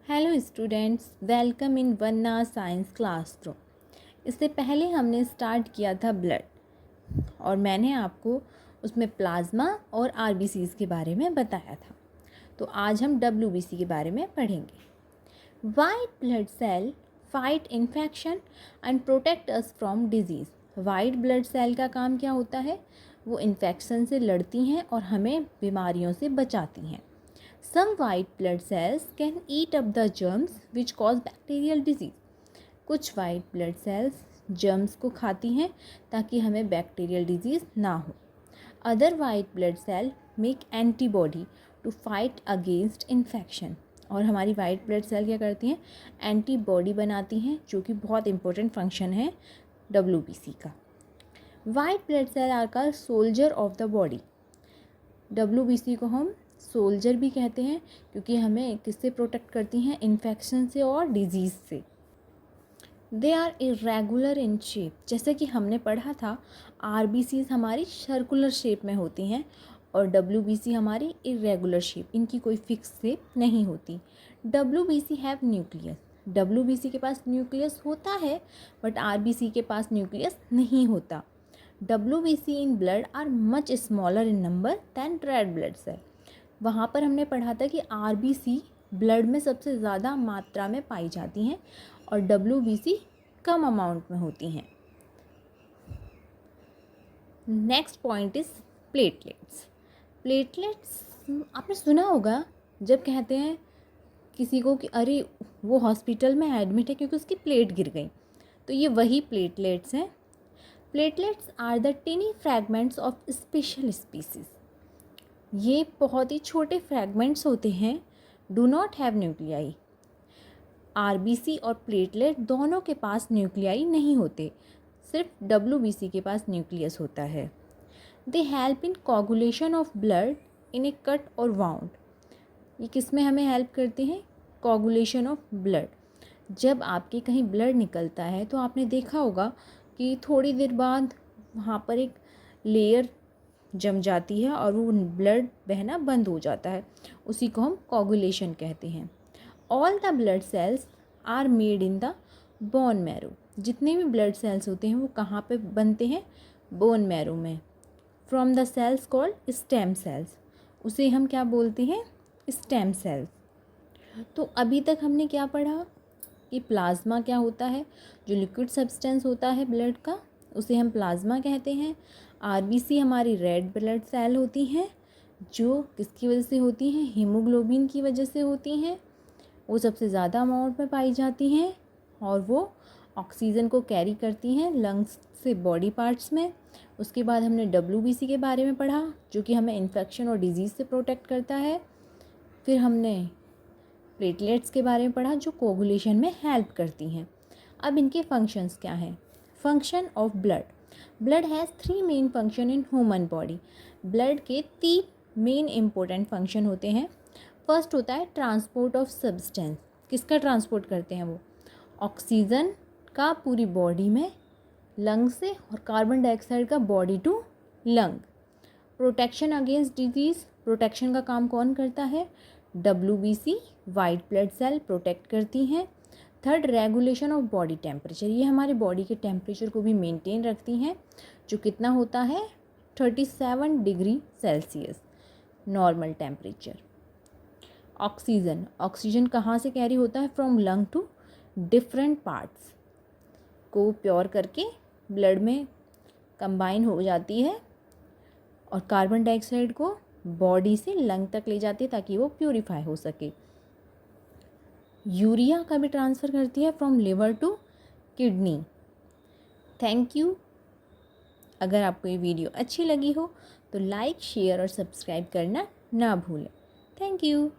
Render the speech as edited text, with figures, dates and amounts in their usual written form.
Hello students, welcome in wanna science classroom. इससे पहले हमने स्टार्ट किया था ब्लड और मैंने आपको उसमें प्लाज्मा और आरबीसीज़ के बारे में बताया था। तो आज हम डब्ल्यूबीसी के बारे में पढ़ेंगे। White blood cell fight infection and protect us from disease. White blood cell का काम क्या होता है? वो इन्फेक्शन से लड़ती हैं और हमें बीमारियों से बचाती हैं। Some white blood cells can eat up the germs which cause bacterial disease. कुछ white blood cells germs को खाती हैं ताकि हमें bacterial disease ना हो. Other white blood cell make antibody to fight against infection. और हमारी white blood cell क्या करती हैं? एंटीबॉडी बनाती हैं, जो कि बहुत इंपॉर्टेंट फंक्शन है WBC का. White blood cell are called soldier of the body. WBC को हम सोल्जर भी कहते हैं क्योंकि हमें किससे प्रोटेक्ट करती हैं? इन्फेक्शन से और डिजीज़ से. They are irregular in shape. जैसे कि हमने पढ़ा था, आरबीसीज हमारी सर्कुलर शेप में होती हैं और डब्ल्यूबीसी हमारी इरेगुलर शेप. इनकी कोई फिक्स शेप नहीं होती. WBC have nucleus. डब्ल्यूबीसी के पास न्यूक्लियस होता है बट आरबीसी के पास न्यूक्लियस नहीं होता. WBC in blood are much smaller in number than red blood cell. वहाँ पर हमने पढ़ा था कि RBC ब्लड में सबसे ज़्यादा मात्रा में पाई जाती हैं और WBC कम अमाउंट में होती हैं. Next point is platelets. Platelets आपने सुना होगा जब कहते हैं किसी को कि अरे वो हॉस्पिटल में एडमिट है क्योंकि उसकी प्लेट गिर गई, तो ये वही प्लेटलेट्स हैं. Platelets are the tiny fragments of special species. ये बहुत ही छोटे फ्रैगमेंट्स होते हैं, do not have nuclei. RBC और प्लेटलेट दोनों के पास न्यूक्लियाई नहीं होते, सिर्फ डब्ल्यूबीसी के पास न्यूक्लियस होता है. They help in coagulation of blood in A cut और वाउंड. ये किस में हमें हेल्प करते हैं? Coagulation of blood. जब आपके कहीं ब्लड निकलता है तो आपने देखा होगा कि थोड़ी देर बाद वहाँ पर एक लेयर जम जाती है और वो ब्लड बहना बंद हो जाता है. उसी को हम कोगुलेशन कहते हैं. All the blood cells are made in the bone marrow. जितने भी ब्लड सेल्स होते हैं वो कहाँ पे बनते हैं? बोन मैरो में. From the cells called stem cells. उसे हम क्या बोलते हैं? Stem cells. तो अभी तक हमने क्या पढ़ा कि प्लाज्मा क्या होता है? जो लिक्विड सब्सटेंस होता है ब्लड का, उसे हम प्लाज्मा कहते हैं. आरबीसी हमारी रेड ब्लड सेल होती हैं, जो किसकी वजह से होती हैं? हीमोग्लोबिन की वजह से होती हैं. वो सबसे ज़्यादा अमाउंट में पाई जाती हैं और वो ऑक्सीजन को कैरी करती हैं लंग्स से बॉडी पार्ट्स में. उसके बाद हमने डब्ल्यूबीसी के बारे में पढ़ा, जो कि हमें इन्फेक्शन और डिजीज़ से प्रोटेक्ट करता है. फिर हमने प्लेटलेट्स के बारे में पढ़ा, जो कोगुलेशन में हेल्प करती हैं. अब इनके फंक्शंस क्या हैं? Function of blood. Blood has 3 main function in human body. Blood के 3 मेन इम्पोर्टेंट फंक्शन होते हैं. फर्स्ट होता है ट्रांसपोर्ट ऑफ सब्सटेंस. किसका ट्रांसपोर्ट करते हैं वो? ऑक्सीजन का पूरी बॉडी में लंग से और कार्बन डाइऑक्साइड का body to lung. Protection against disease. Protection का काम कौन करता है? WBC white blood cell protect करती हैं. Third, regulation of body temperature. ये हमारे बॉडी के टेम्परेचर को भी मेंटेन रखती हैं, जो कितना होता है? 37 degree Celsius normal temperature. Oxygen. Oxygen कहाँ से कैरी होता है? From lung to different parts को प्योर करके ब्लड में कंबाइन हो जाती है और कार्बन डाइऑक्साइड को बॉडी से लंग तक ले जाती है ताकि वो प्योरीफाई हो सके. यूरिया का भी ट्रांसफ़र करती है from liver to kidney. Thank you. अगर आपको ये वीडियो अच्छी लगी हो तो लाइक, शेयर और सब्सक्राइब करना ना भूलें. Thank you.